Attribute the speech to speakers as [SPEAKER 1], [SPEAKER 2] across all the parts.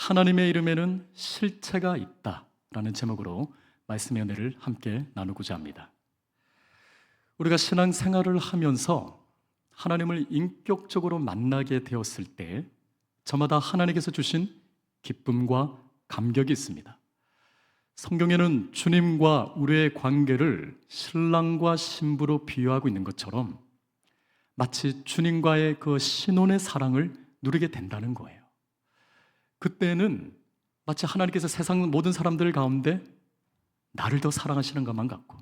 [SPEAKER 1] 하나님의 이름에는 실체가 있다라는 제목으로 말씀의 은혜를 함께 나누고자 합니다. 우리가 신앙생활을 하면서 하나님을 인격적으로 만나게 되었을 때 저마다 하나님께서 주신 기쁨과 감격이 있습니다. 성경에는 주님과 우리의 관계를 신랑과 신부로 비유하고 있는 것처럼 마치 주님과의 그 신혼의 사랑을 누리게 된다는 거예요. 그때는 마치 하나님께서 세상 모든 사람들 가운데 나를 더 사랑하시는 것만 같고,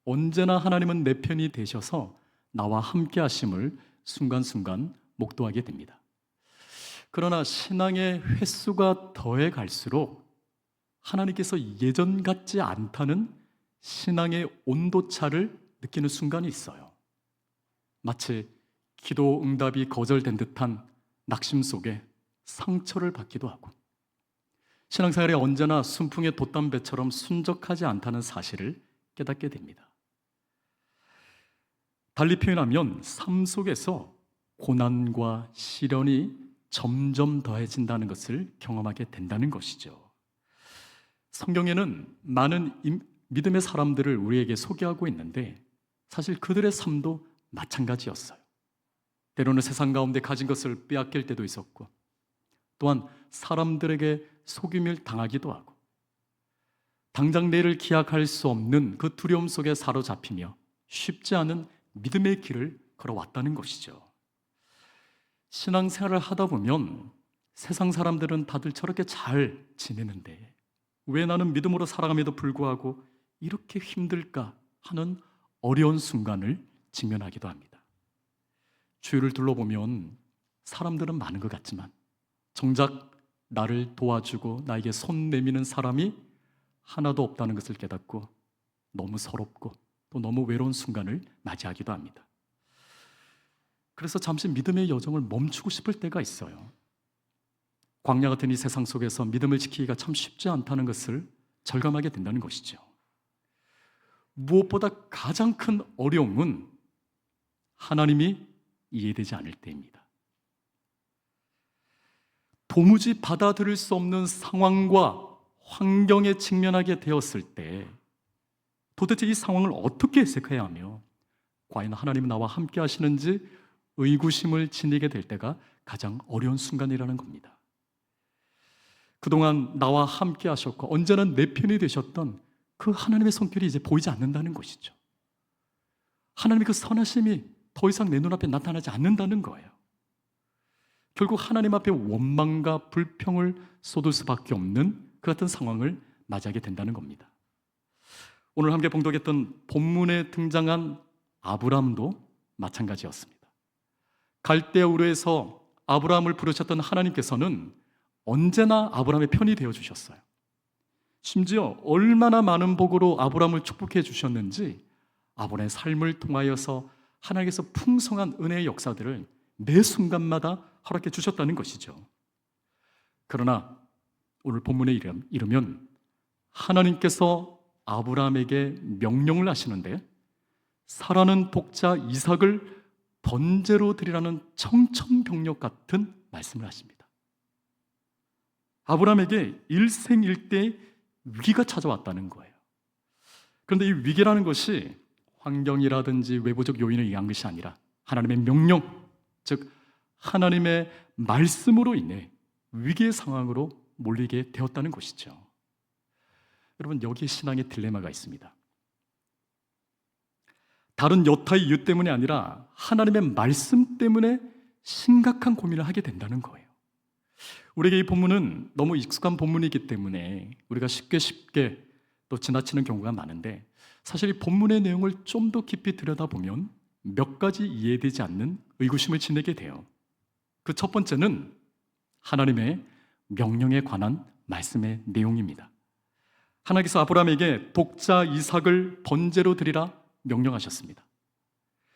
[SPEAKER 1] 언제나 하나님은 내 편이 되셔서 나와 함께 하심을 순간순간 목도하게 됩니다. 그러나 신앙의 횟수가 더해 갈수록 하나님께서 예전 같지 않다는 신앙의 온도차를 느끼는 순간이 있어요. 마치 기도 응답이 거절된 듯한 낙심 속에 상처를 받기도 하고, 신앙생활이 언제나 순풍의 돛담배처럼 순적하지 않다는 사실을 깨닫게 됩니다. 달리 표현하면 삶 속에서 고난과 시련이 점점 더해진다는 것을 경험하게 된다는 것이죠. 성경에는 많은 믿음의 사람들을 우리에게 소개하고 있는데 사실 그들의 삶도 마찬가지였어요. 때로는 세상 가운데 가진 것을 빼앗길 때도 있었고, 또한 사람들에게 속임을 당하기도 하고, 당장 내일을 기약할 수 없는 그 두려움 속에 사로잡히며 쉽지 않은 믿음의 길을 걸어왔다는 것이죠. 신앙생활을 하다 보면 세상 사람들은 다들 저렇게 잘 지내는데 왜 나는 믿음으로 살아감에도 불구하고 이렇게 힘들까 하는 어려운 순간을 직면하기도 합니다. 주위를 둘러보면 사람들은 많은 것 같지만 정작 나를 도와주고 나에게 손 내미는 사람이 하나도 없다는 것을 깨닫고 너무 서럽고 또 너무 외로운 순간을 맞이하기도 합니다. 그래서 잠시 믿음의 여정을 멈추고 싶을 때가 있어요. 광야 같은 이 세상 속에서 믿음을 지키기가 참 쉽지 않다는 것을 절감하게 된다는 것이죠. 무엇보다 가장 큰 어려움은 하나님이 이해되지 않을 때입니다. 도무지 받아들일 수 없는 상황과 환경에 직면하게 되었을 때 도대체 이 상황을 어떻게 해석해야 하며 과연 하나님은 나와 함께 하시는지 의구심을 지니게 될 때가 가장 어려운 순간이라는 겁니다. 그동안 나와 함께 하셨고 언제나 내 편이 되셨던 그 하나님의 손길이 이제 보이지 않는다는 것이죠. 하나님의 그 선하심이 더 이상 내 눈앞에 나타나지 않는다는 거예요. 결국 하나님 앞에 원망과 불평을 쏟을 수밖에 없는 그 같은 상황을 맞이하게 된다는 겁니다. 오늘 함께 봉독했던 본문에 등장한 아브라함도 마찬가지였습니다. 갈대아 우르에서 아브라함을 부르셨던 하나님께서는 언제나 아브라함의 편이 되어 주셨어요. 심지어 얼마나 많은 복으로 아브라함을 축복해 주셨는지 아브라함의 삶을 통하여서 하나님께서 풍성한 은혜의 역사들을 매 순간마다 허락해 주셨다는 것이죠. 그러나 오늘 본문에 이르면 하나님께서 아브라함에게 명령을 하시는데 사라는 독자 이삭을 번제로 드리라는 청천벽력 같은 말씀을 하십니다. 아브라함에게 일생일대의 위기가 찾아왔다는 거예요. 그런데 이 위기라는 것이 환경이라든지 외부적 요인에 의한 것이 아니라 하나님의 명령, 즉 하나님의 말씀으로 인해 위기의 상황으로 몰리게 되었다는 것이죠. 여러분, 여기에 신앙의 딜레마가 있습니다. 다른 여타의 이유 때문이 아니라 하나님의 말씀 때문에 심각한 고민을 하게 된다는 거예요. 우리에게 이 본문은 너무 익숙한 본문이기 때문에 우리가 쉽게 또 지나치는 경우가 많은데, 사실 이 본문의 내용을 좀 더 깊이 들여다보면 몇 가지 이해되지 않는 의구심을 지니게 돼요. 그 첫 번째는 하나님의 명령에 관한 말씀의 내용입니다. 하나님께서 아브라함에게 독자 이삭을 번제로 드리라 명령하셨습니다.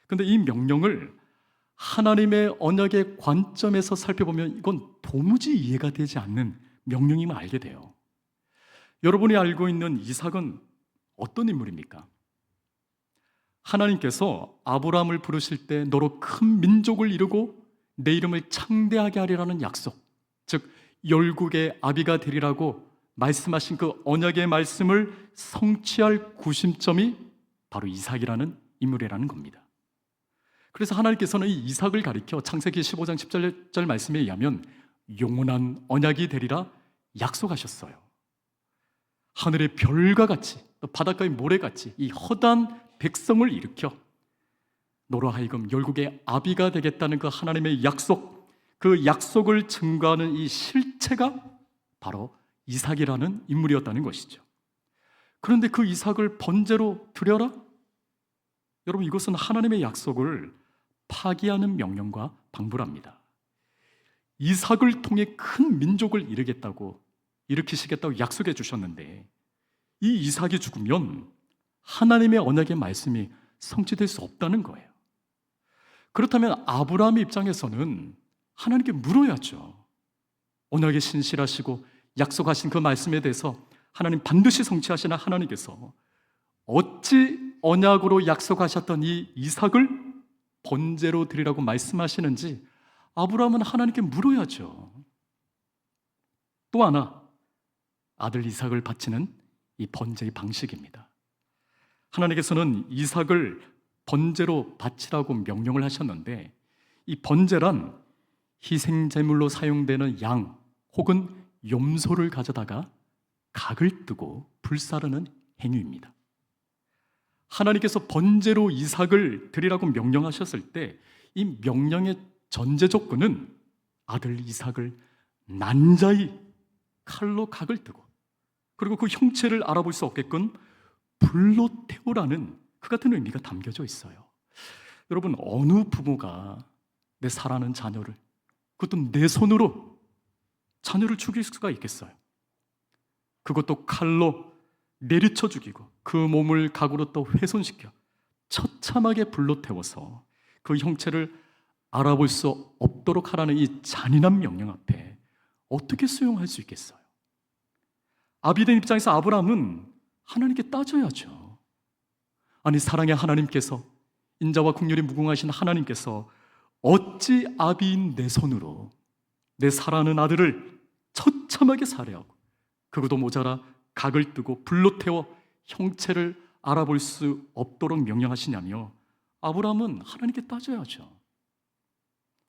[SPEAKER 1] 그런데 이 명령을 하나님의 언약의 관점에서 살펴보면 이건 도무지 이해가 되지 않는 명령임을 알게 돼요. 여러분이 알고 있는 이삭은 어떤 인물입니까? 하나님께서 아브라함을 부르실 때 너로 큰 민족을 이루고 내 이름을 창대하게 하리라는 약속, 즉 열국의 아비가 되리라고 말씀하신 그 언약의 말씀을 성취할 구심점이 바로 이삭이라는 인물이라는 겁니다. 그래서 하나님께서는 이 이삭을 가리켜 창세기 15장 10절 말씀에 의하면 영원한 언약이 되리라 약속하셨어요. 하늘의 별과 같이 또 바닷가의 모래같이 이 허다한 백성을 일으켜 너로 하여금 열국의 아비가 되겠다는 그 하나님의 약속, 그 약속을 증거하는 이 실체가 바로 이삭이라는 인물이었다는 것이죠. 그런데 그 이삭을 번제로 드려라? 여러분, 이것은 하나님의 약속을 파기하는 명령과 방불합니다. 이삭을 통해 큰 민족을 일으키시겠다고 약속해 주셨는데 이 이삭이 죽으면 하나님의 언약의 말씀이 성취될 수 없다는 거예요. 그렇다면 아브라함의 입장에서는 하나님께 물어야죠. 언약에 신실하시고 약속하신 그 말씀에 대해서 하나님 반드시 성취하시는 하나님께서 어찌 언약으로 약속하셨던 이 이삭을 번제로 드리라고 말씀하시는지 아브라함은 하나님께 물어야죠. 또 하나, 아들 이삭을 바치는 이 번제의 방식입니다. 하나님께서는 이삭을 번제로 바치라고 명령을 하셨는데 이 번제란 희생제물로 사용되는 양 혹은 염소를 가져다가 각을 뜨고 불사르는 행위입니다. 하나님께서 번제로 이삭을 드리라고 명령하셨을 때 이 명령의 전제 조건은 아들 이삭을 난자히 칼로 각을 뜨고 그리고 그 형체를 알아볼 수 없게끔 불로 태우라는 그 같은 의미가 담겨져 있어요. 여러분, 어느 부모가 내 사랑하는 자녀를, 그것도 내 손으로 자녀를 죽일 수가 있겠어요? 그것도 칼로 내리쳐 죽이고 그 몸을 각으로 또 훼손시켜 처참하게 불로 태워서 그 형체를 알아볼 수 없도록 하라는 이 잔인한 명령 앞에 어떻게 수용할 수 있겠어요? 아비된 입장에서 아브라함은 하나님께 따져야죠. 아니, 사랑의 하나님께서, 인자와 긍휼이 무궁하신 하나님께서 어찌 아비인 내 손으로 내 사랑하는 아들을 처참하게 살해하고 그것도 모자라 각을 뜨고 불로 태워 형체를 알아볼 수 없도록 명령하시냐며 아브라함은 하나님께 따져야죠.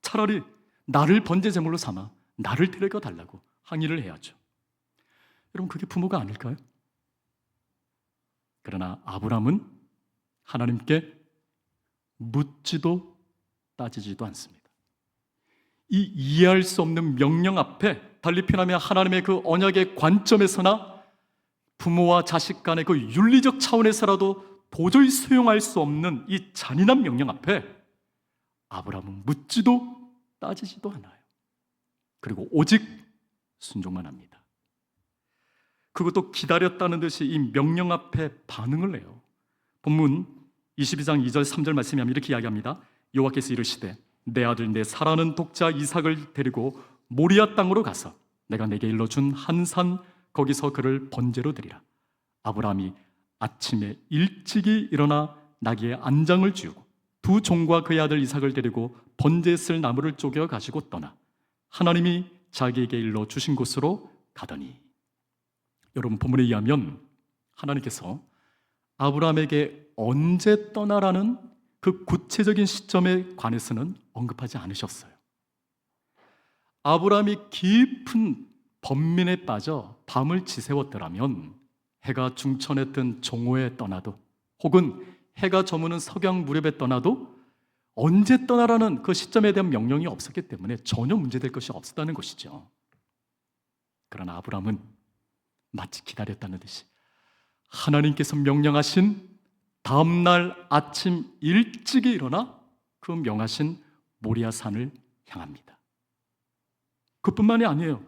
[SPEAKER 1] 차라리 나를 번제 제물로 삼아 나를 데려가 달라고 항의를 해야죠. 여러분, 그게 부모가 아닐까요? 그러나 아브라함은 하나님께 묻지도 따지지도 않습니다. 이 이해할 수 없는 명령 앞에 달리 표현하며 하나님의 그 언약의 관점에서나 부모와 자식 간의 그 윤리적 차원에서라도 도저히 수용할 수 없는 이 잔인한 명령 앞에 아브라함은 묻지도 따지지도 않아요. 그리고 오직 순종만 합니다. 그것도 기다렸다는 듯이 이 명령 앞에 반응을 해요. 본문 22장 2절 3절 말씀이 하면 이렇게 이야기합니다. 여호와께서 이르시되 내 아들 내 사랑하는 독자 이삭을 데리고 모리아 땅으로 가서 내가 내게 일러준 한 산 거기서 그를 번제로 드리라. 아브라함이 아침에 일찍이 일어나 나귀의 안장을 지우고 두 종과 그의 아들 이삭을 데리고 번제에 쓸 나무를 쪼개 가지고 떠나 하나님이 자기에게 일러 주신 곳으로 가더니, 여러분, 본문에 의하면 하나님께서 아브라함에게 언제 떠나라는 그 구체적인 시점에 관해서는 언급하지 않으셨어요. 아브라함이 깊은 번민에 빠져 밤을 지새웠더라면 해가 중천에 뜬 종호에 떠나도 혹은 해가 저무는 석양 무렵에 떠나도 언제 떠나라는 그 시점에 대한 명령이 없었기 때문에 전혀 문제될 것이 없었다는 것이죠. 그러나 아브라함은 마치 기다렸다는 듯이 하나님께서 명령하신 다음날 아침 일찍이 일어나 그 명하신 모리아 산을 향합니다. 그뿐만이 아니에요.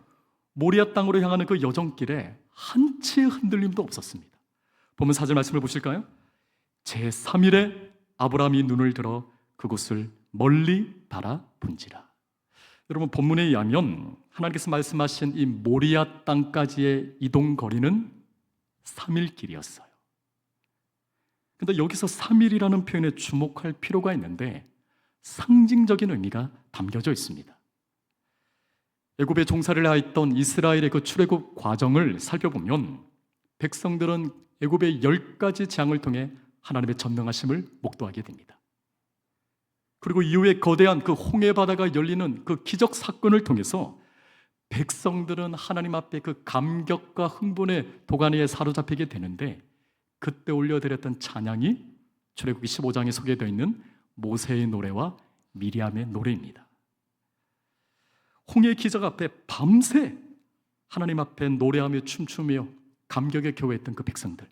[SPEAKER 1] 모리아 땅으로 향하는 그 여정길에 한치의 흔들림도 없었습니다. 보면 4절 말씀을 보실까요? 제3일에 아브라함이 눈을 들어 그곳을 멀리 바라본지라. 여러분, 본문에 의하면 하나님께서 말씀하신 이 모리아 땅까지의 이동 거리는 3일 길이었어요. 그런데 여기서 3일이라는 표현에 주목할 필요가 있는데 상징적인 의미가 담겨져 있습니다. 애굽에 종살이를 하였던 이스라엘의 그 출애굽 과정을 살펴보면 백성들은 애굽의 10가지 재앙을 통해 하나님의 전능하심을 목도하게 됩니다. 그리고 이후에 거대한 그 홍해 바다가 열리는 그 기적 사건을 통해서 백성들은 하나님 앞에 그 감격과 흥분의 도가니에 사로잡히게 되는데, 그때 올려드렸던 찬양이 출애굽기 15장에 소개되어 있는 모세의 노래와 미리암의 노래입니다. 홍해의 기적 앞에 밤새 하나님 앞에 노래하며 춤추며 감격에 겨워했던 그 백성들.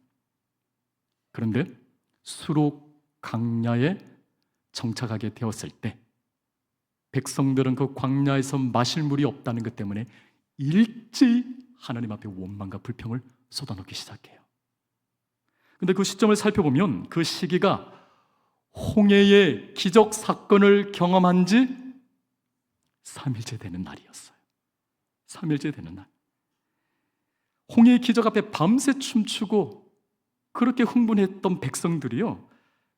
[SPEAKER 1] 그런데 수록 강야에 정착하게 되었을 때 백성들은 그 광야에서 마실 물이 없다는 것 때문에 일제히 하나님 앞에 원망과 불평을 쏟아놓기 시작해요. 그런데 그 시점을 살펴보면 그 시기가 홍해의 기적 사건을 경험한 지 3일째 되는 날이었어요. 3일째 되는 날. 홍해의 기적 앞에 밤새 춤추고 그렇게 흥분했던 백성들이요,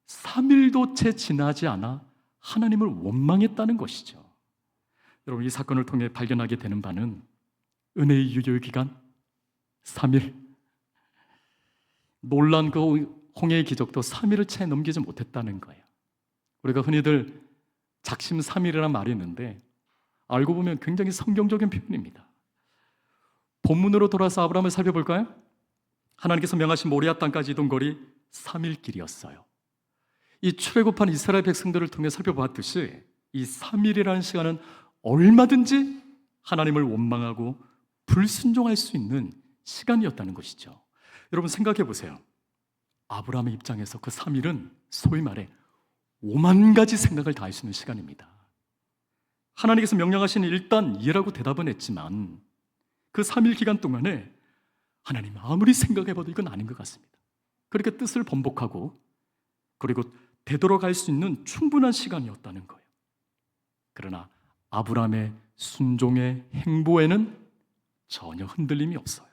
[SPEAKER 1] 3일도 채 지나지 않아 하나님을 원망했다는 것이죠. 여러분, 이 사건을 통해 발견하게 되는 바는 은혜의 유효 기간 3일. 놀란 그 홍해의 기적도 3일을 채 넘기지 못했다는 거예요. 우리가 흔히들 작심 3일이라는 말이 있는데 알고 보면 굉장히 성경적인 표현입니다. 본문으로 돌아서 아브라함을 살펴볼까요? 하나님께서 명하신 모리아 땅까지 이동 거리 3일 길이었어요. 이 출애굽한 이스라엘 백성들을 통해 살펴보았듯이 이 3일이라는 시간은 얼마든지 하나님을 원망하고 불순종할 수 있는 시간이었다는 것이죠. 여러분 생각해 보세요. 아브라함의 입장에서 그 3일은 소위 말해 5만 가지 생각을 다 할 수 있는 시간입니다. 하나님께서 명령하신 일단 이라고 대답은 했지만 그 3일 기간 동안에 하나님 아무리 생각해봐도 이건 아닌 것 같습니다. 그렇게 뜻을 번복하고 그리고 되돌아갈 수 있는 충분한 시간이었다는 거예요. 그러나 아브라함의 순종의 행보에는 전혀 흔들림이 없어요.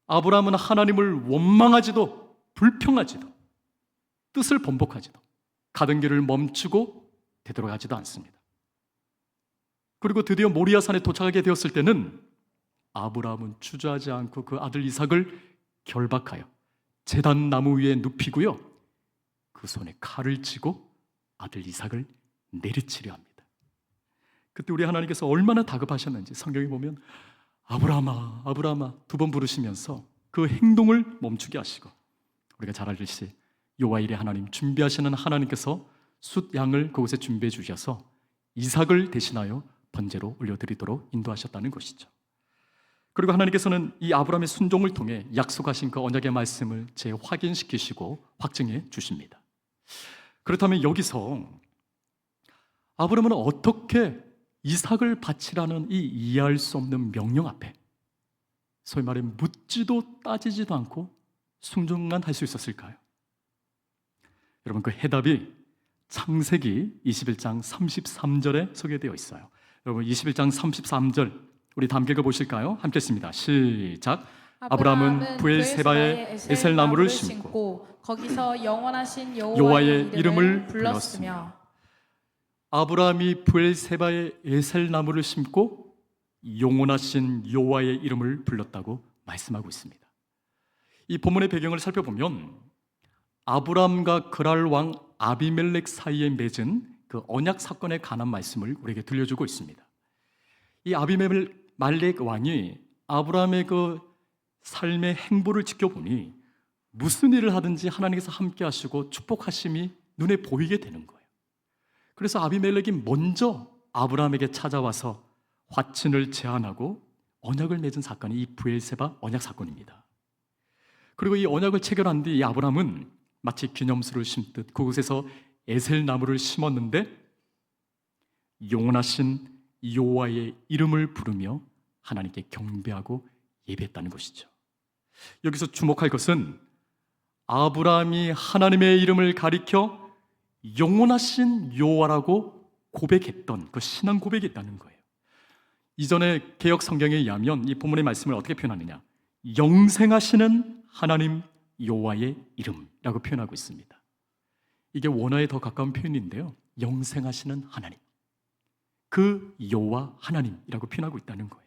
[SPEAKER 1] 아브라함은 하나님을 원망하지도 불평하지도 뜻을 번복하지도 가던 길을 멈추고 되돌아가지도 않습니다. 그리고 드디어 모리아산에 도착하게 되었을 때는 아브라함은 주저하지 않고 그 아들 이삭을 결박하여 제단 나무 위에 눕히고요, 그 손에 칼을 쥐고 아들 이삭을 내리치려 합니다. 그때 우리 하나님께서 얼마나 다급하셨는지 성경에 보면 아브라함아 아브라함아 2번 부르시면서 그 행동을 멈추게 하시고, 우리가 잘 알듯이 여호와일의 하나님, 준비하시는 하나님께서 숫 양을 그곳에 준비해 주셔서 이삭을 대신하여 번제로 올려드리도록 인도하셨다는 것이죠. 그리고 하나님께서는 이 아브라함의 순종을 통해 약속하신 그 언약의 말씀을 재확인시키시고 확증해 주십니다. 그렇다면 여기서 아브라함은 어떻게 이삭을 바치라는 이 이해할 수 없는 명령 앞에 소위 말해 묻지도 따지지도 않고 순종만 할 수 있었을까요? 여러분, 그 해답이 창세기 21장 33절에 소개되어 있어요. 여러분, 21장 33절 우리 다 함께 읽어보실까요? 함께 했습니다. 시작. 아브라함은 부엘세바에 에셀나무를 심고
[SPEAKER 2] 거기서 영원하신
[SPEAKER 1] 여호와의 이름을 불렀으며. 아브라함이 부엘세바에 에셀나무를 심고 영원하신 여호와의 이름을 불렀다고 말씀하고 있습니다. 이 본문의 배경을 살펴보면 아브라함과 그랄 왕 아비멜렉 사이에 맺은 그 언약 사건에 관한 말씀을 우리에게 들려주고 있습니다. 이 아비멜렉 왕이 아브라함의 그 삶의 행보를 지켜보니 무슨 일을 하든지 하나님께서 함께 하시고 축복하심이 눈에 보이게 되는 거예요. 그래서 아비멜렉이 먼저 아브라함에게 찾아와서 화친을 제안하고 언약을 맺은 사건이 이 브엘세바 언약 사건입니다. 그리고 이 언약을 체결한 뒤 이 아브라함은 마치 기념수를 심듯 그곳에서 에셀나무를 심었는데 영원하신 여호와의 이름을 부르며 하나님께 경배하고 예배했다는 것이죠. 여기서 주목할 것은 아브라함이 하나님의 이름을 가리켜 영원하신 여호와라고 고백했던 그 신앙 고백이 있다는 거예요. 이전에 개역 성경에 의하면 이 본문의 말씀을 어떻게 표현하느냐, 영생하시는 하나님 여호와의 이름이라고 표현하고 있습니다. 이게 원어에 더 가까운 표현인데요, 영생하시는 하나님, 그 여호와 하나님이라고 표현하고 있다는 거예요.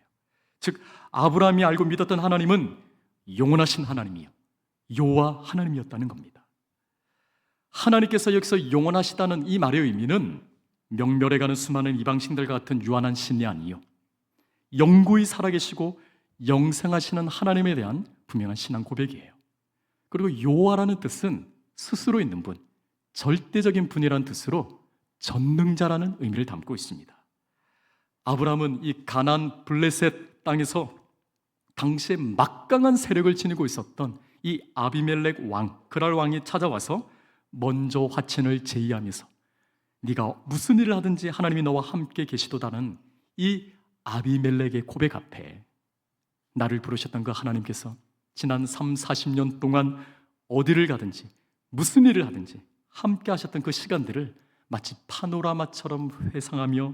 [SPEAKER 1] 즉 아브라함이 알고 믿었던 하나님은 영원하신 하나님이요 여호와 하나님이었다는 겁니다. 하나님께서 여기서 영원하시다는 이 말의 의미는 명멸해가는 수많은 이방신들과 같은 유한한 신이 아니요 영구히 살아계시고 영생하시는 하나님에 대한 분명한 신앙 고백이에요. 그리고 여호와라는 뜻은 스스로 있는 분, 절대적인 분이라는 뜻으로 전능자라는 의미를 담고 있습니다. 아브라함은 이 가나안 블레셋 땅에서 당시에 막강한 세력을 지니고 있었던 이 아비멜렉 왕, 그랄 왕이 찾아와서 먼저 화친을 제의하면서 네가 무슨 일을 하든지 하나님이 너와 함께 계시도다는 이 아비멜렉의 고백 앞에 나를 부르셨던 그 하나님께서 지난 30-40년 동안 어디를 가든지 무슨 일을 하든지 함께 하셨던 그 시간들을 마치 파노라마처럼 회상하며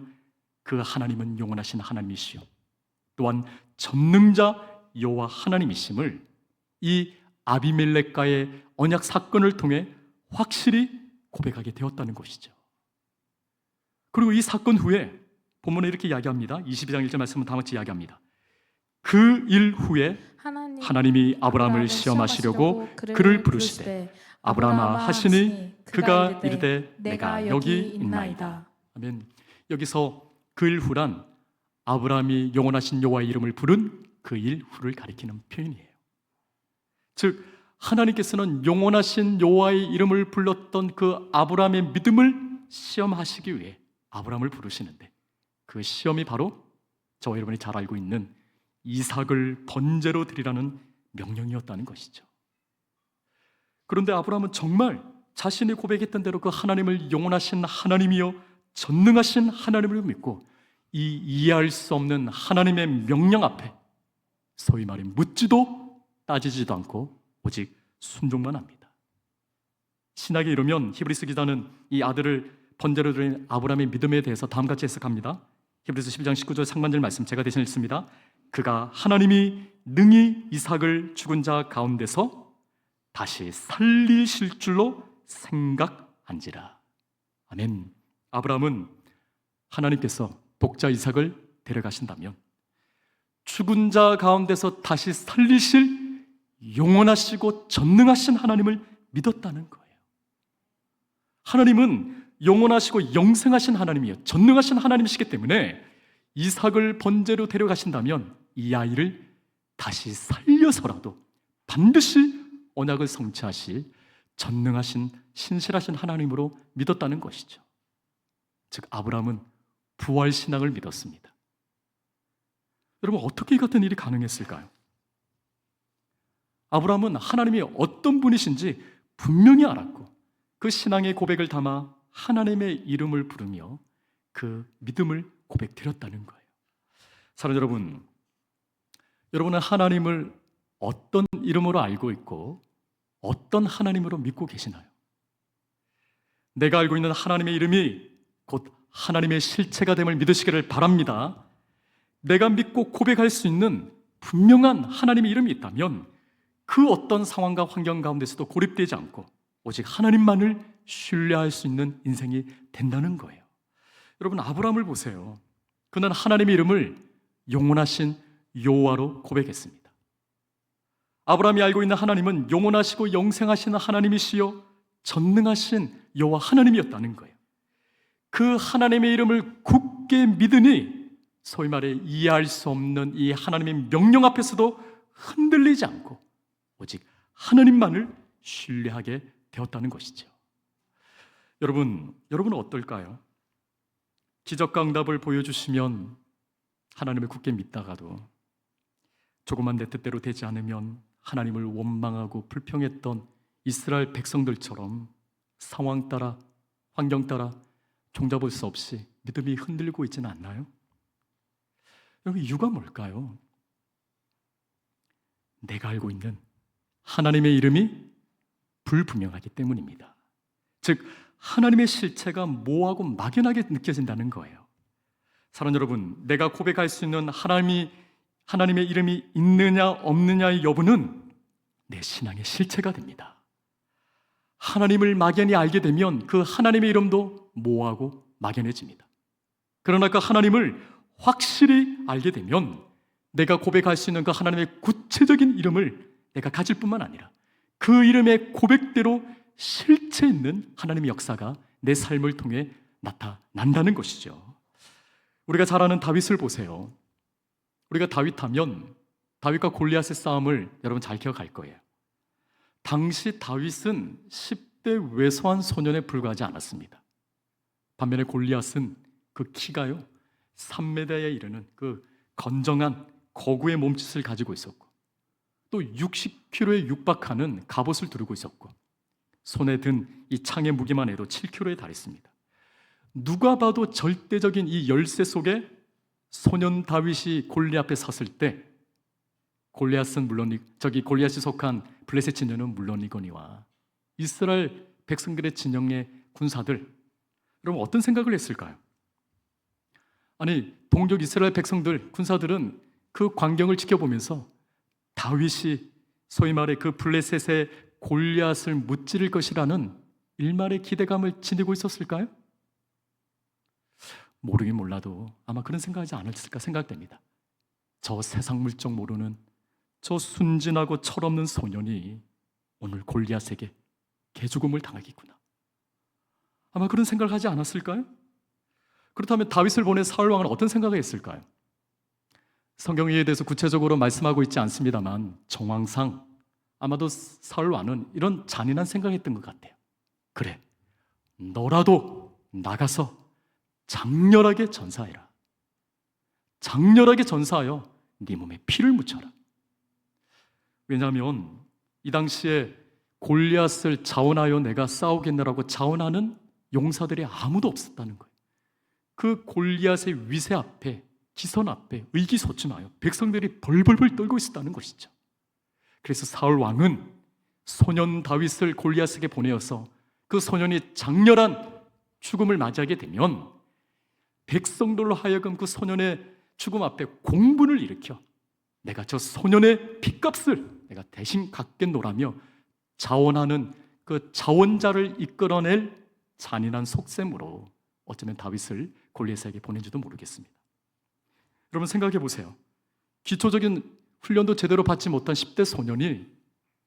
[SPEAKER 1] 그 하나님은 영원하신 하나님이시요 또한 전능자 여호와 하나님이심을 이 아비멜렉과의 언약 사건을 통해 확실히 고백하게 되었다는 것이죠. 그리고 이 사건 후에 본문에 이렇게 이야기합니다. 22장 1절 말씀은 다음과 같이 이야기합니다. 그 일 후에 하나님이 아브라함을 시험하시려고 그를 부르시되 아브라함아 하시니 그가 이르되 내가 여기 있나이다. 아멘. 여기서 그 일 후란 아브라함이 영원하신 여호와의 이름을 부른 그 일 후를 가리키는 표현이에요. 즉 하나님께서는 영원하신 여호와의 이름을 불렀던 그 아브라함의 믿음을 시험하시기 위해 아브라함을 부르시는데 그 시험이 바로 저와 여러분이 잘 알고 있는 이삭을 번제로 드리라는 명령이었다는 것이죠. 그런데 아브라함은 정말 자신이 고백했던 대로 그 하나님을 영원하신 하나님이요 전능하신 하나님을 믿고 이 이해할 수 없는 하나님의 명령 앞에 소위 말해 묻지도 따지지도 않고 오직 순종만 합니다. 신학에 이르면 히브리서 기자는 이 아들을 번제로 드린 아브라함의 믿음에 대해서 다음같이 해석합니다. 히브리서 12장 19절 상반절 말씀 제가 대신 읽습니다. 그가 하나님이 능히 이삭을 죽은 자 가운데서 다시 살리실 줄로 생각한지라. 아멘. 아브라함은 하나님께서 독자 이삭을 데려가신다면 죽은 자 가운데서 다시 살리실 영원하시고 전능하신 하나님을 믿었다는 거예요. 하나님은 영원하시고 영생하신 하나님이에요. 전능하신 하나님이시기 때문에 이삭을 번제로 데려가신다면 이 아이를 다시 살려서라도 반드시 언약을 성취하실 전능하신 신실하신 하나님으로 믿었다는 것이죠. 즉 아브라함은 부활신앙을 믿었습니다. 여러분 어떻게 이 같은 일이 가능했을까요? 아브라함은 하나님이 어떤 분이신지 분명히 알았고 그 신앙의 고백을 담아 하나님의 이름을 부르며 그 믿음을 고백드렸다는 거예요. 사랑하는 여러분, 여러분은 하나님을 어떤 이름으로 알고 있고 어떤 하나님으로 믿고 계시나요? 내가 알고 있는 하나님의 이름이 곧 하나님의 실체가 됨을 믿으시기를 바랍니다. 내가 믿고 고백할 수 있는 분명한 하나님의 이름이 있다면 그 어떤 상황과 환경 가운데서도 고립되지 않고 오직 하나님만을 신뢰할 수 있는 인생이 된다는 거예요. 여러분 아브라함을 보세요. 그는 하나님의 이름을 영원하신 여호와로 고백했습니다. 아브라함이 알고 있는 하나님은 영원하시고 영생하시는 하나님이시요 전능하신 여호와 하나님이었다는 거예요. 그 하나님의 이름을 굳게 믿으니 소위 말해 이해할 수 없는 이 하나님의 명령 앞에서도 흔들리지 않고 오직 하나님만을 신뢰하게 되었다는 것이죠. 여러분은 어떨까요? 기적과 응답을 보여주시면 하나님을 굳게 믿다가도 조금만 내 뜻대로 되지 않으면 하나님을 원망하고 불평했던 이스라엘 백성들처럼 상황 따라 환경 따라 종잡을 수 없이 믿음이 흔들리고 있지는 않나요? 여러분 이유가 뭘까요? 내가 알고 있는 하나님의 이름이 불분명하기 때문입니다. 즉 하나님의 실체가 모호하고 막연하게 느껴진다는 거예요. 사랑하는 여러분, 내가 고백할 수 있는 하나님의 이름이 있느냐 없느냐의 여부는 내 신앙의 실체가 됩니다. 하나님을 막연히 알게 되면 그 하나님의 이름도 모호하고 막연해집니다. 그러나 그 하나님을 확실히 알게 되면 내가 고백할 수 있는 그 하나님의 구체적인 이름을 내가 가질 뿐만 아니라 그 이름의 고백대로 실체 있는 하나님의 역사가 내 삶을 통해 나타난다는 것이죠. 우리가 잘 아는 다윗을 보세요. 우리가 다윗 하면 다윗과 골리앗의 싸움을 여러분 잘 기억할 거예요. 당시 다윗은 10대 왜소한 소년에 불과하지 않았습니다. 반면에 골리앗은 그 키가요 3m에 이르는 그 건정한 거구의 몸짓을 가지고 있었고 또 60kg에 육박하는 갑옷을 두르고 있었고 손에 든 이 창의 무게만 해도 7kg에 달했습니다. 누가 봐도 절대적인 이 열세 속에 소년 다윗이 골리앗 앞에 섰을 때 골리앗은 물론 골리앗이 속한 블레셋 진영은 물론이거니와 이스라엘 백성들의 진영의 군사들 여러분 어떤 생각을 했을까요? 아니 동족 이스라엘 백성들 군사들은 그 광경을 지켜보면서 다윗이 소위 말해 그 블레셋의 골리앗을 무찌를 것이라는 일말의 기대감을 지니고 있었을까요? 모르긴 몰라도 아마 그런 생각하지 않았을까 생각됩니다. 저 세상 물정 모르는 저 순진하고 철없는 소년이 오늘 골리앗에게 개죽음을 당하겠구나. 아마 그런 생각을 하지 않았을까요? 그렇다면 다윗을 보낸 사울 왕은 어떤 생각을 했을까요? 성경에 이에 대해서 구체적으로 말씀하고 있지 않습니다만 정황상 아마도 사울 왕은 이런 잔인한 생각을 했던 것 같아요. 그래, 너라도 나가서 장렬하게 전사해라. 장렬하게 전사하여 네 몸에 피를 묻혀라. 왜냐하면 이 당시에 골리앗을 자원하여 내가 싸우겠느라고 자원하는 용사들이 아무도 없었다는 거예요. 그 골리앗의 위세 앞에 기선 앞에 의기소침하여 백성들이 벌벌벌 떨고 있었다는 것이죠. 그래서 사울 왕은 소년 다윗을 골리앗에게 보내어서 그 소년이 장렬한 죽음을 맞이하게 되면 백성들로 하여금 그 소년의 죽음 앞에 공분을 일으켜 내가 저 소년의 핏값을 내가 대신 갚겠노라며 자원하는 그 자원자를 이끌어낼 잔인한 속셈으로 어쩌면 다윗을 골리앗에게 보낸지도 모르겠습니다. 여러분 생각해 보세요. 기초적인 훈련도 제대로 받지 못한 10대 소년이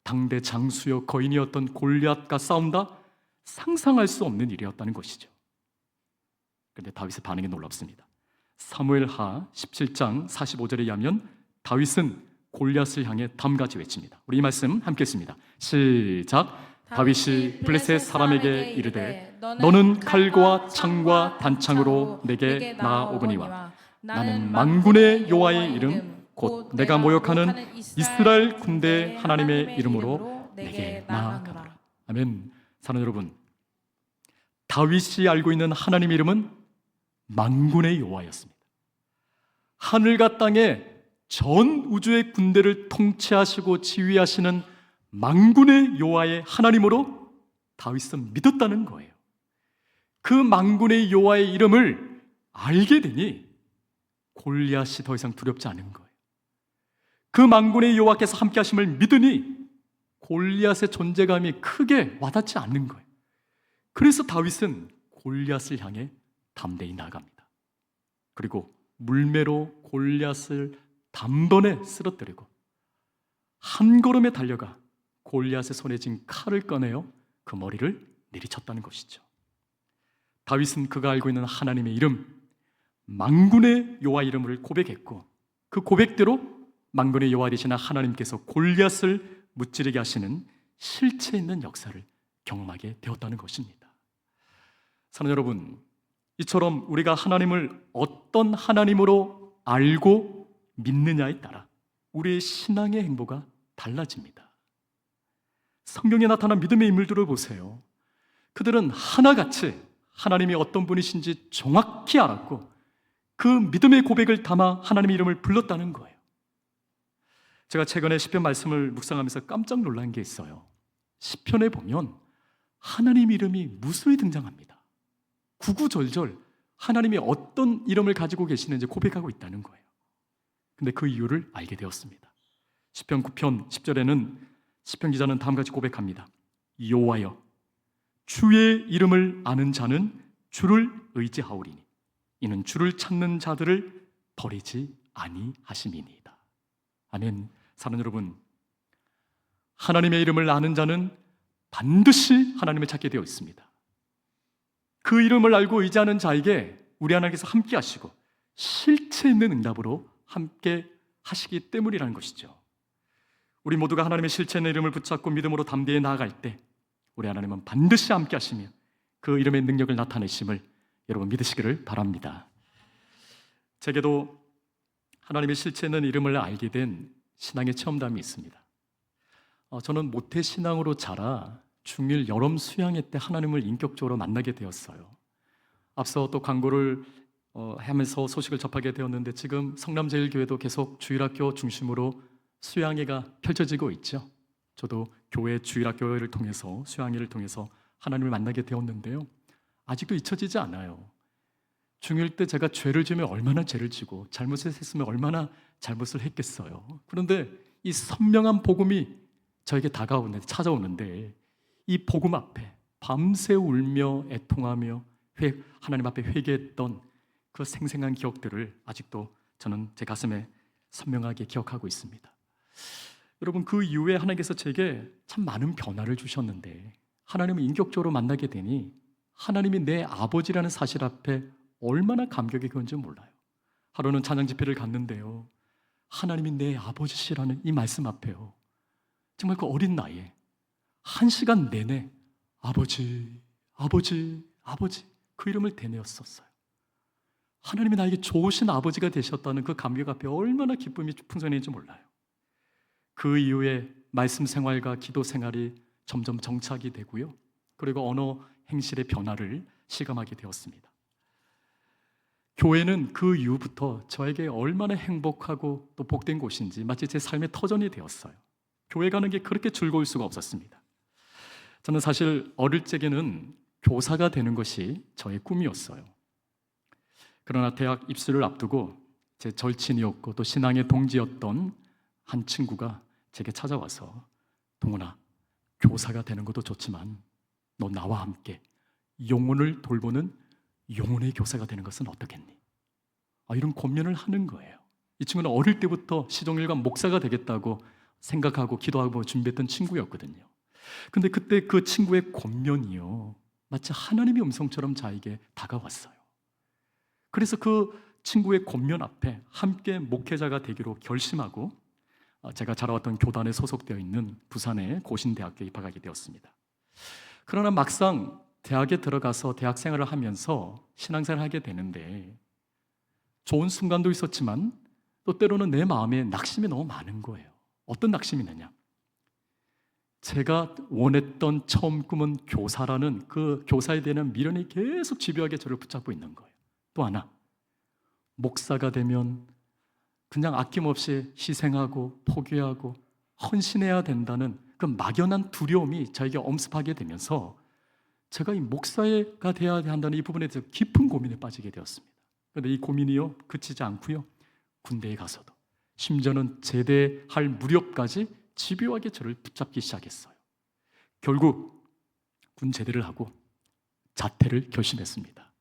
[SPEAKER 1] 당대 장수여 거인이었던 골리앗과 싸운다? 상상할 수 없는 일이었다는 것이죠. 그런데 다윗의 반응이 놀랍습니다. 사무엘하 17장 45절에 의하면 다윗은 골리앗을 향해 다음같이 외칩니다. 우리 이 말씀 함께 했습니다. 시작. 다윗이 블레셋 사람에게 이르되 너는 칼과 창과 단창으로 내게 나아오거니와 나는 만군의 여호와의 이름 곧 내가 모욕하는 이스라엘 군대 하나님의 이름으로 내게 나아가노라. 아멘. 사랑하는 여러분, 다윗이 알고 있는 하나님의 이름은 만군의 여호와였습니다. 하늘과 땅의 전 우주의 군대를 통치하시고 지휘하시는 만군의 여호와의 하나님으로 다윗은 믿었다는 거예요. 그 만군의 여호와의 이름을 알게 되니 골리앗이 더 이상 두렵지 않은 거예요. 그 만군의 여호와께서 함께 하심을 믿으니 골리앗의 존재감이 크게 와닿지 않는 거예요. 그래서 다윗은 골리앗을 향해 담대히 나갑니다. 그리고 물매로 골리앗을 단번에 쓰러뜨리고 한 걸음에 달려가 골리앗의 손에 쥔 칼을 꺼내어 그 머리를 내리쳤다는 것이죠. 다윗은 그가 알고 있는 하나님의 이름 만군의 여호와 이름을 고백했고 그 고백대로 만군의 여호와 되시는 하나님께서 골리앗을 무찌르게 하시는 실체 있는 역사를 경험하게 되었다는 것입니다. 사랑하는 여러분, 이처럼 우리가 하나님을 어떤 하나님으로 알고 믿느냐에 따라 우리의 신앙의 행보가 달라집니다. 성경에 나타난 믿음의 인물들을 보세요. 그들은 하나같이 하나님이 어떤 분이신지 정확히 알았고 그 믿음의 고백을 담아 하나님의 이름을 불렀다는 거예요. 제가 최근에 시편 말씀을 묵상하면서 깜짝 놀란 게 있어요. 시편에 보면 하나님 이름이 무수히 등장합니다. 구구절절 하나님이 어떤 이름을 가지고 계시는지 고백하고 있다는 거예요. 근데 그 이유를 알게 되었습니다. 시편 9편 10절에는 시편 기자는 다음같이 고백합니다. 여호와여, 주의 이름을 아는 자는 주를 의지하오리니 이는 주를 찾는 자들을 버리지 아니하심이니이다. 아멘. 사랑하는 여러분, 하나님의 이름을 아는 자는 반드시 하나님을 찾게 되어 있습니다. 그 이름을 알고 의지하는 자에게 우리 하나님께서 함께 하시고 실체 있는 응답으로 함께 하시기 때문이라는 것이죠. 우리 모두가 하나님의 실체 있는 이름을 붙잡고 믿음으로 담대히 나아갈 때 우리 하나님은 반드시 함께 하시며 그 이름의 능력을 나타내심을 여러분 믿으시기를 바랍니다. 제게도 하나님의 실체 있는 이름을 알게 된 신앙의 체험담이 있습니다. 저는 모태신앙으로 자라 중1 여름 수양회 때 하나님을 인격적으로 만나게 되었어요. 앞서 또 광고를 하면서 소식을 접하게 되었는데 지금 성남제일교회도 계속 주일학교 중심으로 수양회가 펼쳐지고 있죠. 저도 교회 주일학교를 통해서 수양회를 통해서 하나님을 만나게 되었는데요. 아직도 잊혀지지 않아요. 중1 때 제가 죄를 지으면 얼마나 죄를 지고 잘못을 했으면 얼마나 잘못을 했겠어요. 그런데 이 선명한 복음이 저에게 찾아오는데 이 복음 앞에 밤새 울며 애통하며 하나님 앞에 회개했던 그 생생한 기억들을 아직도 저는 제 가슴에 선명하게 기억하고 있습니다. 여러분, 그 이후에 하나님께서 제게 참 많은 변화를 주셨는데 하나님을 인격적으로 만나게 되니 하나님이 내 아버지라는 사실 앞에 얼마나 감격이 그런지 몰라요. 하루는 찬양 집회를 갔는데요, 하나님이 내 아버지시라는 이 말씀 앞에요, 정말 그 어린 나이에 1시간 내내 아버지, 아버지, 아버지 그 이름을 되뇌었었어요. 하나님이 나에게 좋으신 아버지가 되셨다는 그 감격 앞에 얼마나 기쁨이 풍성했는지 몰라요. 그 이후에 말씀 생활과 기도 생활이 점점 정착이 되고요, 그리고 언어 행실의 변화를 실감하게 되었습니다. 교회는 그 이후부터 저에게 얼마나 행복하고 또 복된 곳인지 마치 제 삶의 터전이 되었어요. 교회 가는 게 그렇게 즐거울 수가 없었습니다. 저는 사실 어릴 적에는 교사가 되는 것이 저의 꿈이었어요. 그러나 대학 입시를 앞두고 제 절친이었고 또 신앙의 동지였던 한 친구가 제게 찾아와서, 동훈아, 교사가 되는 것도 좋지만 너 나와 함께 영혼을 돌보는 영혼의 교사가 되는 것은 어떻겠니? 이런 권면을 하는 거예요. 이 친구는 어릴 때부터 시종일관 목사가 되겠다고 생각하고 기도하고 준비했던 친구였거든요. 근데 그때 그 친구의 권면이요, 마치 하나님의 음성처럼 저에게 다가왔어요. 그래서 그 친구의 권면 앞에 함께 목회자가 되기로 결심하고 제가 자라왔던 교단에 소속되어 있는 부산의 고신대학교에 입학하게 되었습니다. 그러나 막상 대학에 들어가서 대학 생활을 하면서 신앙생활을 하게 되는데 좋은 순간도 있었지만 또 때로는 내 마음에 낙심이 너무 많은 거예요. 어떤 낙심이 있느냐? 제가 원했던 처음 꿈은 교사라는 그 교사에 대한 미련이 계속 집요하게 저를 붙잡고 있는 거예요. 또 하나, 목사가 되면 그냥 아낌없이 희생하고 포기하고 헌신해야 된다는 그 막연한 두려움이 저에게 엄습하게 되면서 제가 이 목사가 되어야 한다는 이 부분에 대해서 깊은 고민에 빠지게 되었습니다. 그런데 이 고민이요, 그치지 않고요, 군대에 가서도 심지어는 제대할 무렵까지 집요하게 저를 붙잡기 시작했어요. 결국 군 제대를 하고 자퇴를 결심했습니다.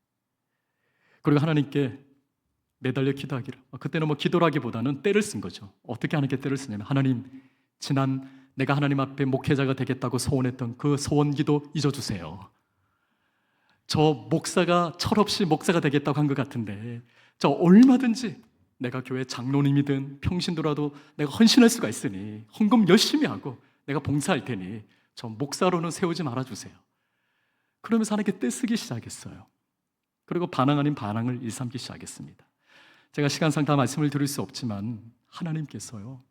[SPEAKER 1] 그리고 하나님께 매달려 기도하기를, 그때는 기도라기보다는 때를 쓴 거죠. 어떻게 하나님께 때를 쓰냐면, 하나님, 지난 내가 하나님 앞에 목회자가 되겠다고 소원했던 그 소원기도 잊어주세요. 저 목사가 철없이 목사가 되겠다고 한 것 같은데 저 얼마든지 내가 교회 장로님이든 평신도라도 내가 헌신할 수가 있으니 헌금 열심히 하고 내가 봉사할 테니 저 목사로는 세우지 말아주세요. 그러면서 하나님께 떼쓰기 시작했어요. 그리고 반항 아닌 반항을 일삼기 시작했습니다. 제가 시간상 다 말씀을 드릴 수 없지만 하나님께서요,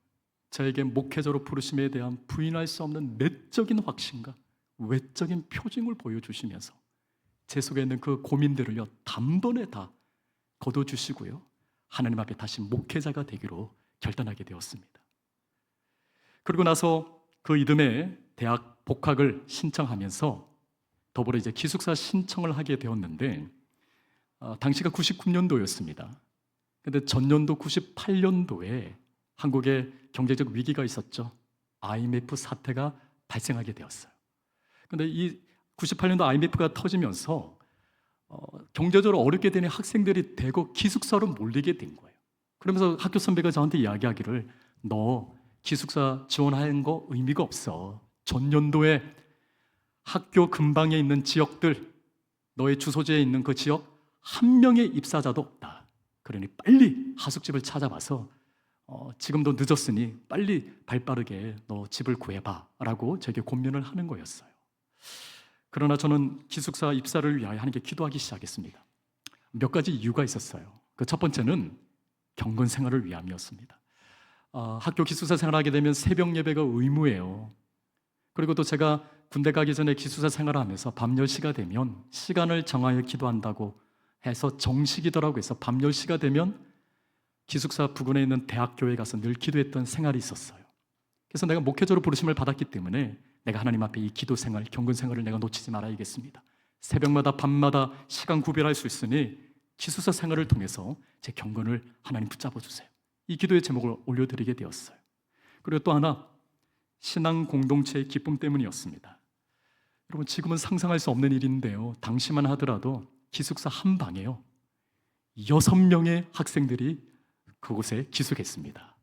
[SPEAKER 1] 저에게 목회자로 부르심에 대한 부인할 수 없는 내적인 확신과 외적인 표징을 보여주시면서 제 속에 있는 그 고민들을요 단번에 다 거둬주시고요, 하나님 앞에 다시 목회자가 되기로 결단하게 되었습니다. 그리고 나서 그 이듬해 대학 복학을 신청하면서 더불어 이제 기숙사 신청을 하게 되었는데 당시가 99년도였습니다. 근데 전년도 98년도에 한국에 경제적 위기가 있었죠. IMF 사태가 발생하게 되었어요. 근데 이 98년도 IMF가 터지면서 경제적으로 어렵게 되는 학생들이 대거 기숙사로 몰리게 된 거예요. 그러면서 학교 선배가 저한테 이야기하기를 너 기숙사 지원하는 거 의미가 없어. 전년도에 학교 근방에 있는 지역들 너의 주소지에 있는 그 지역 한 명의 입사자도 없다. 그러니 빨리 하숙집을 찾아봐서 지금도 늦었으니 빨리 발빠르게 너 집을 구해봐 라고 제게 권면을 하는 거였어요. 그러나 저는 기숙사 입사를 위하여 하나님께 기도하기 시작했습니다. 몇 가지 이유가 있었어요. 그 첫 번째는 경건 생활을 위함이었습니다. 학교 기숙사 생활하게 되면 새벽 예배가 의무예요. 그리고 또 제가 군대 가기 전에 기숙사 생활을 하면서 밤 10시가 되면 시간을 정하여 기도한다고 해서 정식이더라고 해서 밤 10시가 되면 기숙사 부근에 있는 대학교에 가서 늘 기도했던 생활이 있었어요. 그래서 내가 목회자로 부르심을 받았기 때문에 내가 하나님 앞에 이 기도 생활, 경건 생활을 내가 놓치지 말아야겠습니다. 새벽마다 밤마다 시간 구별할 수 있으니 기숙사 생활을 통해서 제 경건을 하나님 붙잡아 주세요. 이 기도의 제목을 올려드리게 되었어요. 그리고 또 하나, 신앙 공동체의 기쁨 때문이었습니다. 여러분, 지금은 상상할 수 없는 일인데요, 당시만 하더라도 기숙사 한 방에요 6명의 학생들이 그곳에 기숙했습니다.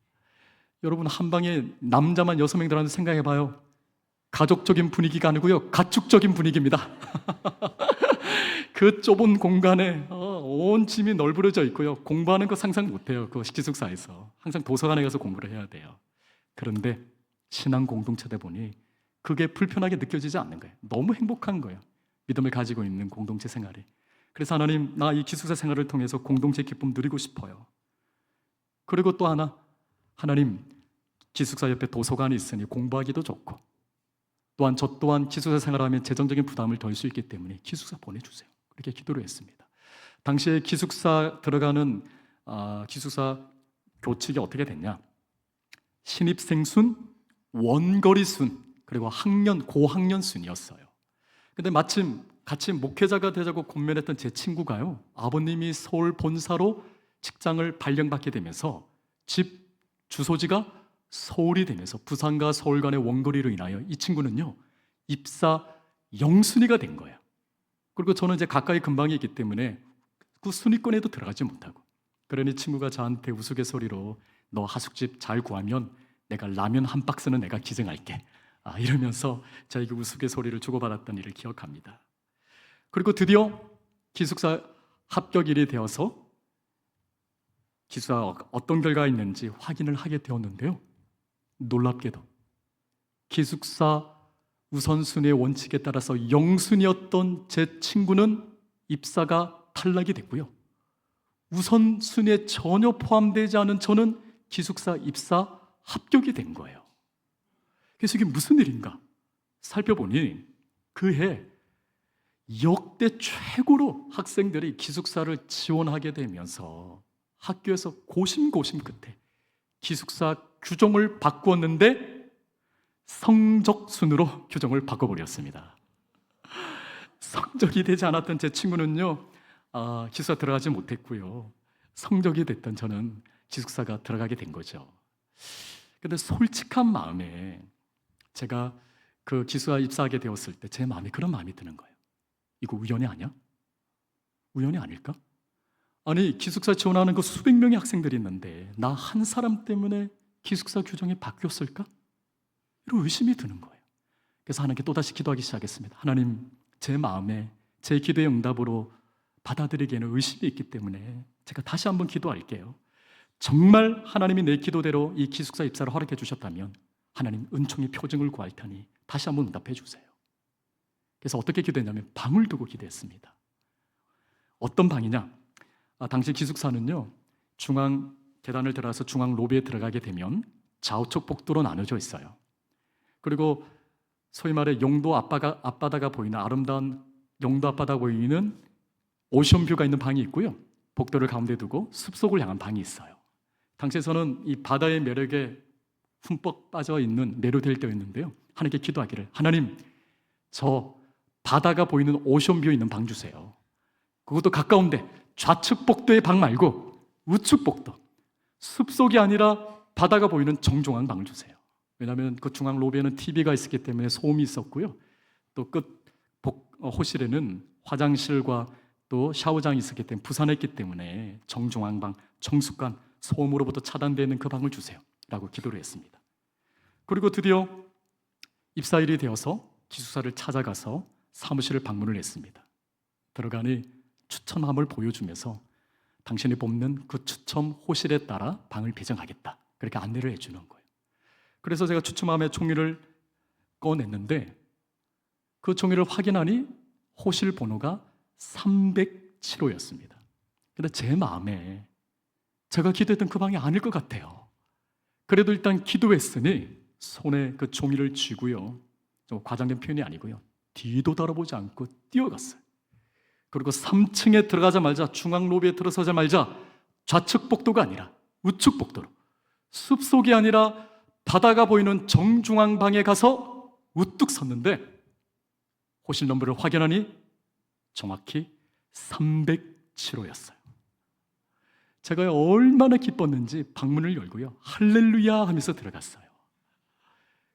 [SPEAKER 1] 여러분, 한 방에 남자만 6명 들어가는 생각해봐요. 가족적인 분위기가 아니고요, 가축적인 분위기입니다. 그 좁은 공간에 온 짐이 널브러져 있고요, 공부하는 거 상상 못해요. 그 기숙사에서 항상 도서관에 가서 공부를 해야 돼요. 그런데 신앙 공동체다 보니 그게 불편하게 느껴지지 않는 거예요. 너무 행복한 거예요, 믿음을 가지고 있는 공동체 생활이. 그래서 하나님, 나 이 기숙사 생활을 통해서 공동체 기쁨 누리고 싶어요. 그리고 또 하나, 하나님, 기숙사 옆에 도서관이 있으니 공부하기도 좋고, 또한 저 또한 기숙사 생활하면 재정적인 부담을 덜 수 있기 때문에 기숙사 보내주세요. 그렇게 기도를 했습니다. 당시에 기숙사 들어가는 기숙사 교칙이 어떻게 됐냐? 신입생 순, 원거리 순, 그리고 학년, 고학년 순이었어요. 근데 마침 같이 목회자가 되자고 권면했던 제 친구가요, 아버님이 서울 본사로 직장을 발령받게 되면서 집 주소지가 서울이 되면서 부산과 서울 간의 원거리로 인하여 이 친구는요, 입사 영순위가 된 거예요. 그리고 저는 이제 가까이 근방에 있기 때문에 그 순위권에도 들어가지 못하고, 그러니 친구가 저한테 우스갯소리로 너 하숙집 잘 구하면 내가 라면 한 박스는 내가 기증할게, 이러면서 저에게 우스갯소리를 주고받았던 일을 기억합니다. 그리고 드디어 기숙사 합격일이 되어서 기숙사 어떤 결과가 있는지 확인을 하게 되었는데요, 놀랍게도 기숙사 우선순위의 원칙에 따라서 0순위였던 제 친구는 입사가 탈락이 됐고요, 우선순위에 전혀 포함되지 않은 저는 기숙사 입사 합격이 된 거예요. 그래서 이게 무슨 일인가 살펴보니 그해 역대 최고로 학생들이 기숙사를 지원하게 되면서 학교에서 고심고심 끝에 기숙사 규정을 바꾸었는데 성적 순으로 규정을 바꿔버렸습니다. 성적이 되지 않았던 제 친구는요, 기숙사 들어가지 못했고요, 성적이 됐던 저는 기숙사가 들어가게 된 거죠. 근데 솔직한 마음에 제가 그 기숙사 입사하게 되었을 때 제 마음에 그런 마음이 드는 거예요. 이거 우연이 아니야? 우연이 아닐까? 아니, 기숙사 지원하는 그 수백 명의 학생들이 있는데 나 한 사람 때문에 기숙사 규정이 바뀌었을까? 이런 의심이 드는 거예요. 그래서 하나님께 또다시 기도하기 시작했습니다. 하나님, 제 마음에 제 기도의 응답으로 받아들이기에는 의심이 있기 때문에 제가 다시 한번 기도할게요. 정말 하나님이 내 기도대로 이 기숙사 입사를 허락해 주셨다면 하나님, 은총의 표징을 구할 테니 다시 한번 응답해 주세요. 그래서 어떻게 기도했냐면 방을 두고 기도했습니다. 어떤 방이냐? 당시 기숙사는요, 중앙 계단을 들어서 중앙 로비에 들어가게 되면 좌우측 복도로 나눠져 있어요. 그리고 소위 말해 용도 앞바다가 보이는, 아름다운 용도 앞바다가 보이는 오션뷰가 있는 방이 있고요, 복도를 가운데 두고 숲속을 향한 방이 있어요. 당시에 저는 이 바다의 매력에 흠뻑 빠져 있는, 매료될 때였는데요, 하나님께 기도하기를, 하나님, 저 바다가 보이는 오션뷰 있는 방 주세요. 그것도 가까운데 좌측 복도의 방 말고 우측 복도, 숲속이 아니라 바다가 보이는 정중한 방을 주세요. 왜냐하면 그 중앙 로비에는 TV가 있었기 때문에 소음이 있었고요, 또 끝 호실에는 화장실과 또 샤워장이 있었기 때문에 부산했기 때문에 정중앙방, 정숙관, 소음으로부터 차단되는 그 방을 주세요 라고 기도를 했습니다. 그리고 드디어 입사일이 되어서 기숙사를 찾아가서 사무실을 방문을 했습니다. 들어가니 추천함을 보여주면서 당신이 뽑는 그 추첨 호실에 따라 방을 배정하겠다, 그렇게 안내를 해주는 거예요. 그래서 제가 추첨함의 종이를 꺼냈는데 그 종이를 확인하니 호실 번호가 307호였습니다. 근데 제 마음에 제가 기도했던 그 방이 아닐 것 같아요. 그래도 일단 기도했으니 손에 그 종이를 쥐고요, 좀 과장된 표현이 아니고요, 뒤도 돌아보지 않고 뛰어갔어요. 그리고 3층에 들어가자마자, 중앙 로비에 들어서자마자 좌측 복도가 아니라 우측 복도로, 숲속이 아니라 바다가 보이는 정중앙 방에 가서 우뚝 섰는데 호실 넘버를 확인하니 정확히 307호였어요. 제가 얼마나 기뻤는지 방문을 열고요, 할렐루야 하면서 들어갔어요.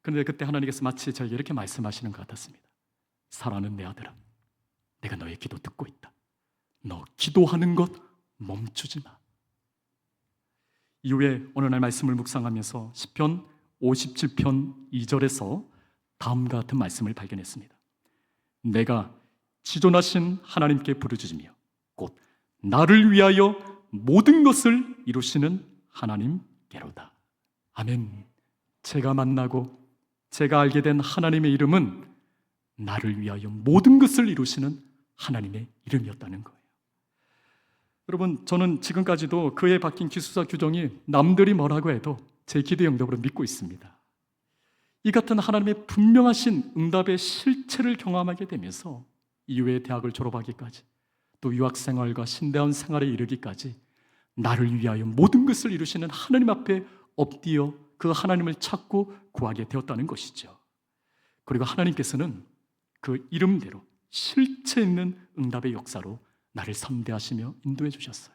[SPEAKER 1] 그런데 그때 하나님께서 마치 저에게 이렇게 말씀하시는 것 같았습니다. 사랑하는 내 아들아, 내가 너의 기도 듣고 있다. 너 기도하는 것 멈추지 마. 이후에 어느 날 말씀을 묵상하면서 시편 57편 2절에서 다음과 같은 말씀을 발견했습니다. 내가 지존하신 하나님께 부르짖으며 곧 나를 위하여 모든 것을 이루시는 하나님께로다. 아멘. 제가 만나고 제가 알게 된 하나님의 이름은 나를 위하여 모든 것을 이루시는 하나님의 이름이었다는 거예요. 여러분, 저는 지금까지도 그에 박힌 기숙사 규정이 남들이 뭐라고 해도 제 기도의 응답으로 믿고 있습니다. 이 같은 하나님의 분명하신 응답의 실체를 경험하게 되면서 이후에 대학을 졸업하기까지, 또 유학생활과 신대원 생활에 이르기까지 나를 위하여 모든 것을 이루시는 하나님 앞에 엎드려 그 하나님을 찾고 구하게 되었다는 것이죠. 그리고 하나님께서는 그 이름대로 실체 있는 응답의 역사로 나를 선대하시며 인도해 주셨어요.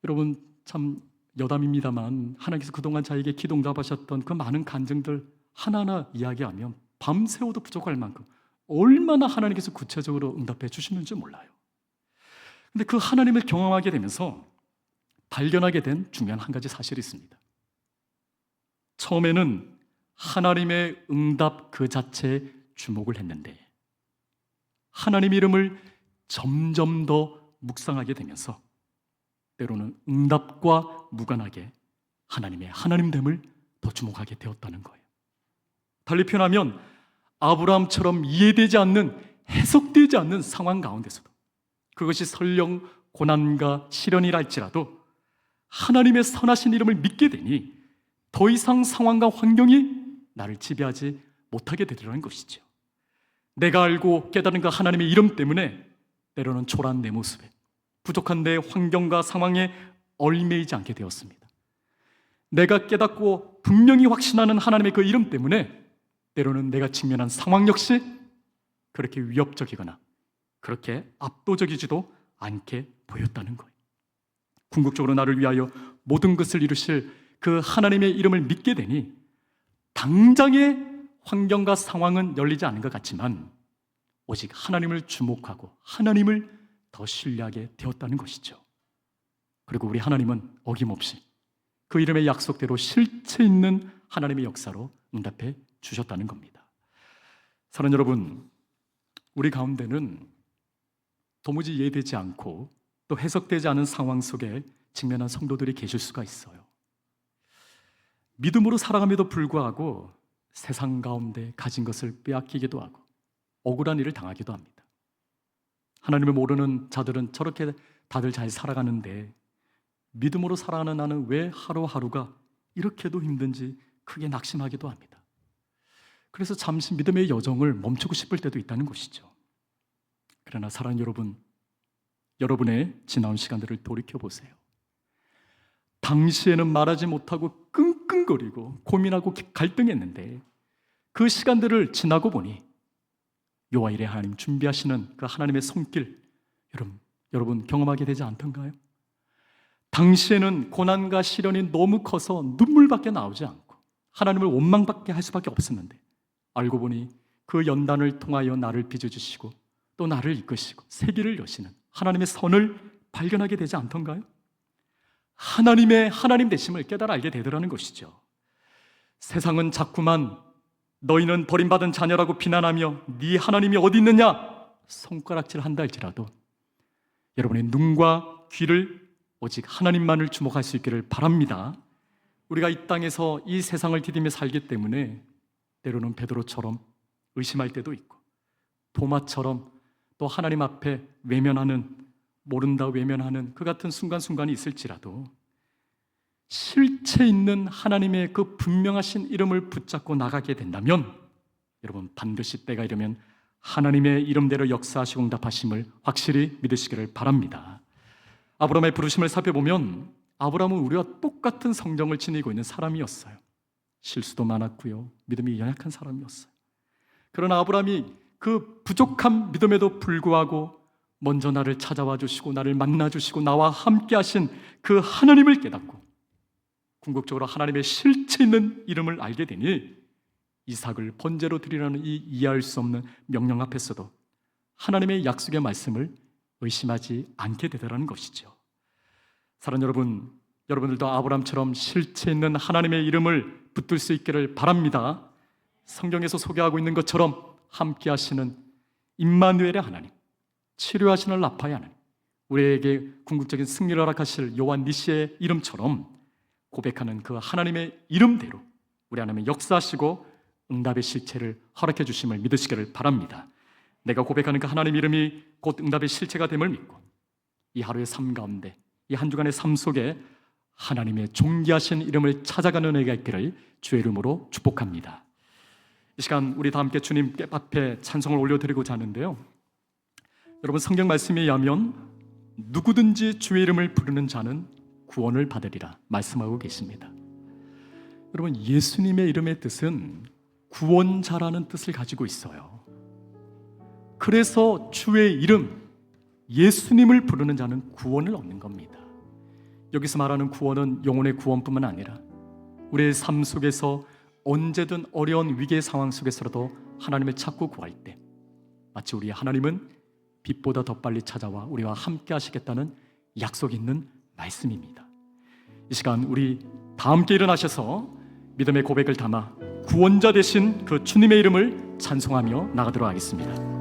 [SPEAKER 1] 여러분, 참 여담입니다만 하나님께서 그동안 저에게 기도 응답하셨던 그 많은 간증들 하나하나 이야기하면 밤새워도 부족할 만큼 얼마나 하나님께서 구체적으로 응답해 주시는지 몰라요. 근데 그 하나님을 경험하게 되면서 발견하게 된 중요한 한 가지 사실이 있습니다. 처음에는 하나님의 응답 그 자체에 주목을 했는데 하나님 이름을 점점 더 묵상하게 되면서 때로는 응답과 무관하게 하나님의 하나님됨을 더 주목하게 되었다는 거예요. 달리 표현하면 아브라함처럼 이해되지 않는, 해석되지 않는 상황 가운데서도, 그것이 설령 고난과 시련이라 할지라도 하나님의 선하신 이름을 믿게 되니 더 이상 상황과 환경이 나를 지배하지 못하게 되리라는 것이죠. 내가 알고 깨달은 그 하나님의 이름 때문에 때로는 초라한 내 모습에, 부족한 내 환경과 상황에 얽매이지 않게 되었습니다. 내가 깨닫고 분명히 확신하는 하나님의 그 이름 때문에 때로는 내가 직면한 상황 역시 그렇게 위협적이거나 그렇게 압도적이지도 않게 보였다는 거예요. 궁극적으로 나를 위하여 모든 것을 이루실 그 하나님의 이름을 믿게 되니 당장의 환경과 상황은 열리지 않은 것 같지만 오직 하나님을 주목하고 하나님을 더 신뢰하게 되었다는 것이죠. 그리고 우리 하나님은 어김없이 그 이름의 약속대로 실체 있는 하나님의 역사로 응답해 주셨다는 겁니다. 사랑하는 여러분, 우리 가운데는 도무지 이해되지 않고 또 해석되지 않은 상황 속에 직면한 성도들이 계실 수가 있어요. 믿음으로 살아감에도 불구하고 세상 가운데 가진 것을 빼앗기기도 하고 억울한 일을 당하기도 합니다. 하나님을 모르는 자들은 저렇게 다들 잘 살아가는데 믿음으로 살아가는 나는 왜 하루하루가 이렇게도 힘든지 크게 낙심하기도 합니다. 그래서 잠시 믿음의 여정을 멈추고 싶을 때도 있다는 것이죠. 그러나 사랑하는 여러분, 여러분의 지나온 시간들을 돌이켜보세요. 당시에는 말하지 못하고 끙끙거리고 고민하고 갈등했는데 그 시간들을 지나고 보니 요아일에 하나님 준비하시는 그 하나님의 손길, 여러분 경험하게 되지 않던가요? 당시에는 고난과 시련이 너무 커서 눈물밖에 나오지 않고 하나님을 원망받게 할 수밖에 없었는데 알고 보니 그 연단을 통하여 나를 빚어주시고 또 나를 이끄시고 세계를 여시는 하나님의 선을 발견하게 되지 않던가요? 하나님의 하나님 되심을 깨달아 알게 되더라는 것이죠. 세상은 자꾸만 너희는 버림받은 자녀라고 비난하며 네 하나님이 어디 있느냐 손가락질 한다 할지라도 여러분의 눈과 귀를 오직 하나님만을 주목할 수 있기를 바랍니다. 우리가 이 땅에서 이 세상을 디디며 살기 때문에 때로는 베드로처럼 의심할 때도 있고 도마처럼 또 하나님 앞에 외면하는, 모른다 외면하는 그 같은 순간순간이 있을지라도 실체 있는 하나님의 그 분명하신 이름을 붙잡고 나가게 된다면 여러분 반드시 때가 이르면 하나님의 이름대로 역사하시고 응답하심을 확실히 믿으시기를 바랍니다. 아브라함의 부르심을 살펴보면 아브라함은 우리와 똑같은 성정을 지니고 있는 사람이었어요. 실수도 많았고요, 믿음이 연약한 사람이었어요. 그러나 아브라함이 그 부족한 믿음에도 불구하고 먼저 나를 찾아와 주시고 나를 만나 주시고 나와 함께 하신 그 하나님을 깨닫고 궁극적으로 하나님의 실체 있는 이름을 알게 되니 이삭을 번제로 드리라는 이 이해할 수 없는 명령 앞에서도 하나님의 약속의 말씀을 의심하지 않게 되더라는 것이죠. 사랑하는 여러분, 여러분들도 아브라함처럼 실체 있는 하나님의 이름을 붙들 수 있기를 바랍니다. 성경에서 소개하고 있는 것처럼 함께 하시는 임마누엘의 하나님, 치료하시는 라파의 하나님, 우리에게 궁극적인 승리를 허락하실 요한 니시의 이름처럼 고백하는 그 하나님의 이름대로 우리 하나님의 역사하시고 응답의 실체를 허락해 주심을 믿으시기를 바랍니다. 내가 고백하는 그 하나님 이름이 곧 응답의 실체가 됨을 믿고 이 하루의 삶 가운데 이 한 주간의 삶 속에 하나님의 존귀하신 이름을 찾아가는 은혜가 있기를 주의 이름으로 축복합니다. 이 시간 우리 다 함께 주님 앞에 찬송을 올려드리고자 하는데요, 여러분 성경 말씀에 의하면 누구든지 주의 이름을 부르는 자는 구원을 받으리라 말씀하고 계십니다. 여러분 예수님의 이름의 뜻은 구원자라는 뜻을 가지고 있어요. 그래서 주의 이름 예수님을 부르는 자는 구원을 얻는 겁니다. 여기서 말하는 구원은 영혼의 구원뿐만 아니라 우리의 삶 속에서 언제든 어려운 위기의 상황 속에서라도 하나님을 찾고 구할 때 마치 우리의 하나님은 빛보다 더 빨리 찾아와 우리와 함께 하시겠다는 약속 있는 말씀입니다. 이 시간 우리 다 함께 일어나셔서 믿음의 고백을 담아 구원자 되신 그 주님의 이름을 찬송하며 나가도록 하겠습니다.